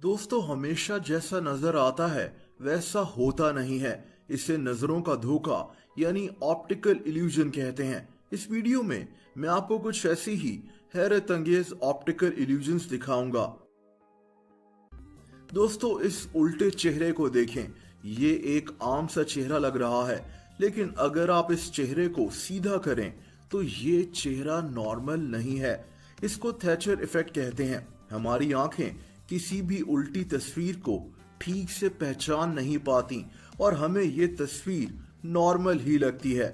दोस्तों, हमेशा जैसा नजर आता है वैसा होता नहीं है। इसे नजरों का धोखा यानी ऑप्टिकल इल्यूजन कहते हैं। इस वीडियो में मैं आपको कुछ ऐसी ही हैरत अंगेज ऑप्टिकल इल्यूजन्स दिखाऊंगा। दोस्तों, इस उल्टे चेहरे को देखें। ये एक आम सा चेहरा लग रहा है, लेकिन अगर आप इस चेहरे को सीधा करें तो ये चेहरा नॉर्मल नहीं है। इसको थैचर इफेक्ट कहते हैं। हमारी आंखें किसी भी उल्टी तस्वीर को ठीक से पहचान नहीं पाती और हमें ये तस्वीर नॉर्मल ही लगती है।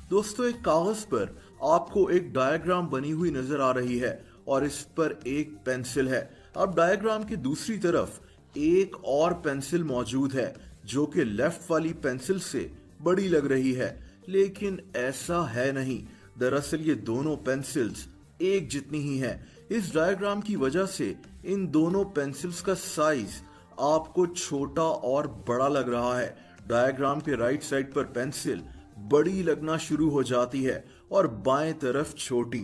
दोस्तों, एक कागज पर आपको एक डायग्राम बनी हुई नजर आ रही है और इस पर एक पेंसिल है। अब डायग्राम की दूसरी तरफ एक और पेंसिल मौजूद है जो कि लेफ्ट वाली पेंसिल से बड़ी लग रही है, लेकिन ऐसा है नहीं। दरअसल ये दोनों पेंसिल्स एक जितनी ही हैं। इस डायग्राम की वजह से इन दोनों पेंसिल्स का साइज आपको छोटा और बड़ा लग रहा है। डायग्राम के राइट साइड पर पेंसिल बड़ी लगना शुरू हो जाती है और बाएं तरफ छोटी।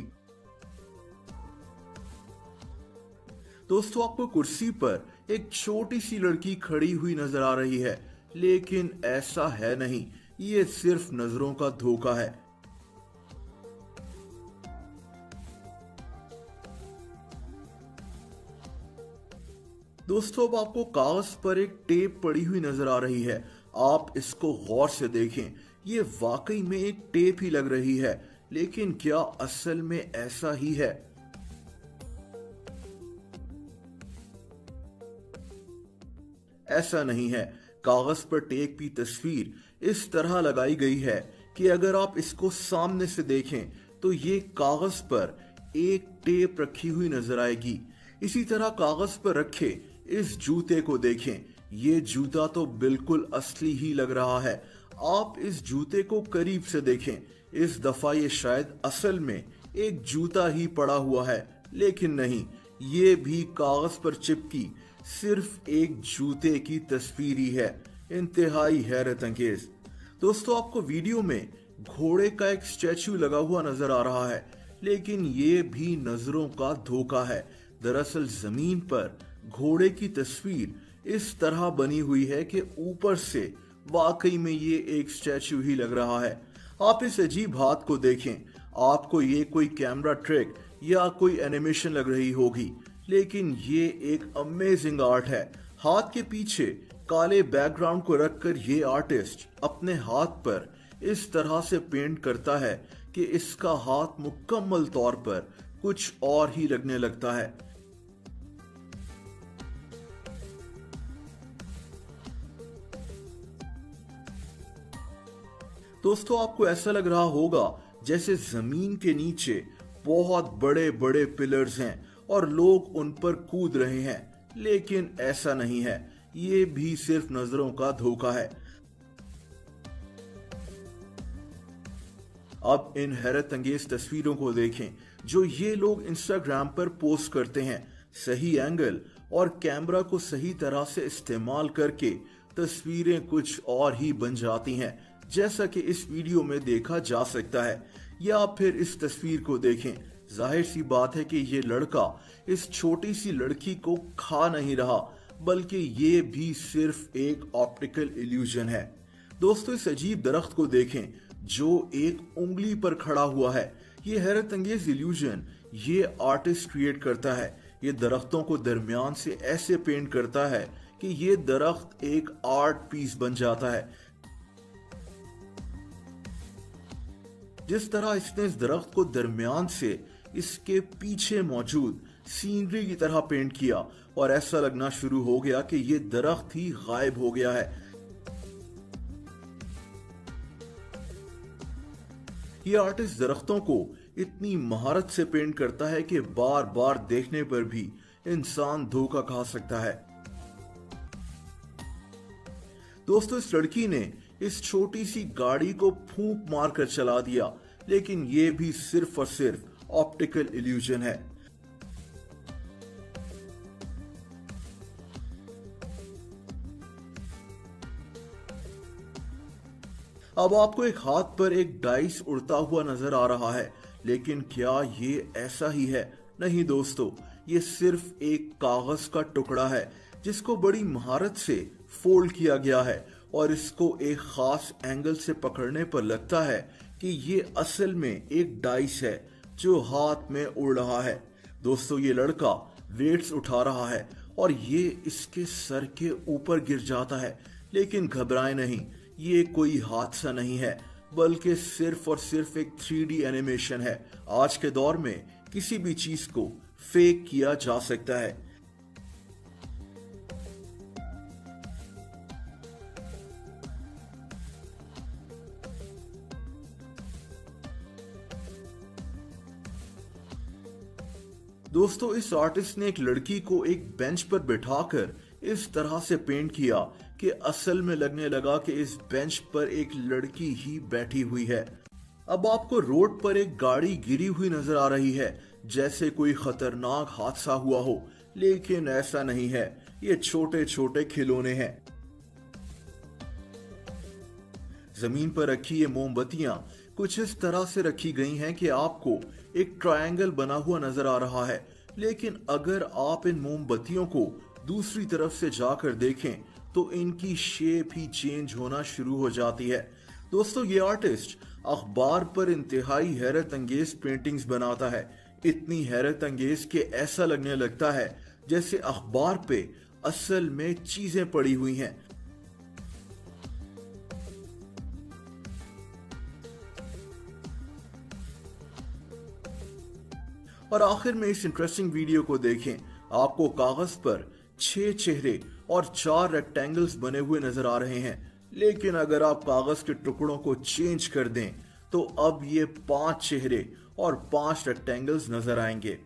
दोस्तों, आपको कुर्सी पर एक छोटी सी लड़की खड़ी हुई नजर आ रही है, लेकिन ऐसा है नहीं। ये सिर्फ नजरों का धोखा है। दोस्तों, अब आपको कागज पर एक टेप पड़ी हुई नजर आ रही है। आप इसको गौर से देखें। ये वाकई में एक टेप ही लग रही है, लेकिन क्या असल में ऐसा ही है? ऐसा नहीं है। कागज पर टेप की तस्वीर इस तरह लगाई गई है कि अगर आप इसको सामने से देखें तो ये कागज पर एक टेप रखी हुई नजर आएगी। इसी तरह कागज पर रखे इस जूते को देखें। ये जूता तो बिल्कुल असली ही लग रहा है। आप इस जूते को करीब से देखें। इस दफा ये शायद असल में एक जूता ही पड़ा हुआ है, लेकिन नहीं, ये भी कागज पर चिपकी सिर्फ एक जूते की तस्वीर ही है। इंतहाई हैरत अंगेज। दोस्तों, आपको वीडियो में घोड़े का एक स्टैचू लगा हुआ नजर आ रहा है, लेकिन ये भी नजरों का धोखा है। दरअसल जमीन पर घोड़े की तस्वीर इस तरह बनी हुई है कि ऊपर से वाकई में ये एक स्टैचू ही लग रहा है। आप इस अजीब हाथ को देखें। आपको ये कोई कैमरा ट्रिक या कोई एनिमेशन लग रही होगी, लेकिन ये एक अमेजिंग आर्ट है। हाथ के पीछे काले बैकग्राउंड को रखकर ये आर्टिस्ट अपने हाथ पर इस तरह से पेंट करता है कि इसका हाथ मुकम्मल तौर पर कुछ और ही लगने लगता है। दोस्तों, आपको ऐसा लग रहा होगा जैसे जमीन के नीचे बहुत बड़े बड़े पिलर्स हैं और लोग उन पर कूद रहे हैं, लेकिन ऐसा नहीं है। ये भी सिर्फ नजरों का धोखा है। अब इन हैरत अंगेज तस्वीरों को देखें जो ये लोग इंस्टाग्राम पर पोस्ट करते हैं। सही एंगल और कैमरा को सही तरह से इस्तेमाल करके तस्वीरें कुछ और ही बन जाती हैं, जैसा कि इस वीडियो में देखा जा सकता है। या फिर इस तस्वीर को देखें। जाहिर सी बात है कि ये लड़का इस छोटी सी लड़की को खा नहीं रहा, बल्कि ये भी सिर्फ एक ऑप्टिकल इल्यूजन है। दोस्तों, इस अजीब दरख्त को देखें जो एक उंगली पर खड़ा हुआ है। ये हैरत अंगेज इल्यूजन ये आर्टिस्ट क्रिएट करता है। ये दरख्तों को दरमियान से ऐसे पेंट करता है कि ये दरख्त एक आर्ट पीस बन जाता है। जिस तरह इसने इस दरख्त को दरमियान से इसके पीछे मौजूद सीनरी की तरह पेंट किया और ऐसा लगना शुरू हो गया कि ये दरख्त ही गायब हो गया है। ये आर्टिस्ट दरख्तों को इतनी महारत से पेंट करता है कि बार बार देखने पर भी इंसान धोखा खा सकता है। दोस्तों, इस लड़की ने इस छोटी सी गाड़ी को फूंक मारकर चला दिया, लेकिन ये भी सिर्फ और सिर्फ ऑप्टिकल इल्यूजन है। अब आपको एक हाथ पर एक डाइस उड़ता हुआ नजर आ रहा है, लेकिन क्या ये ऐसा ही है? नहीं दोस्तों, ये सिर्फ एक कागज का टुकड़ा है जिसको बड़ी महारत से फोल्ड किया गया है और इसको एक खास एंगल से पकड़ने पर लगता है कि ये असल में एक डाइस है जो हाथ में उड़ रहा है। दोस्तों, ये लड़का वेट्स उठा रहा है और ये इसके सर के ऊपर गिर जाता है, लेकिन घबराए नहीं, ये कोई हादसा नहीं है बल्कि सिर्फ और सिर्फ एक 3D एनिमेशन है। आज के दौर में किसी भी चीज को फेक किया जा सकता है। दोस्तों, इस आर्टिस्ट ने एक लड़की को एक बेंच पर बिठाकर इस तरह से पेंट किया कि असल में लगने लगा कि इस बेंच पर एक लड़की ही बैठी हुई है। अब आपको रोड पर एक गाड़ी गिरी हुई नजर आ रही है, जैसे कोई खतरनाक हादसा हुआ हो, लेकिन ऐसा नहीं है। ये छोटे छोटे खिलौने हैं। जमीन पर रखी ये मोमबत्तियां कुछ इस तरह से रखी गई हैं कि आपको एक ट्रायंगल बना हुआ नजर आ रहा है, लेकिन अगर आप इन मोमबत्तियों को दूसरी तरफ से जाकर देखें तो इनकी शेप ही चेंज होना शुरू हो जाती है। दोस्तों, ये आर्टिस्ट अखबार पर इंतहाई हैरत अंगेज पेंटिंग्स बनाता है, इतनी हैरत अंगेज कि ऐसा लगने लगता है जैसे अखबार पे असल में चीजें पड़ी हुई हैं। और आखिर में इस इंटरेस्टिंग वीडियो को देखें। आपको कागज पर 6 चेहरे और 4 रेक्टेंगल्स बने हुए नजर आ रहे हैं, लेकिन अगर आप कागज के टुकड़ों को चेंज कर दें तो अब ये 5 चेहरे और 5 रेक्टेंगल्स नजर आएंगे।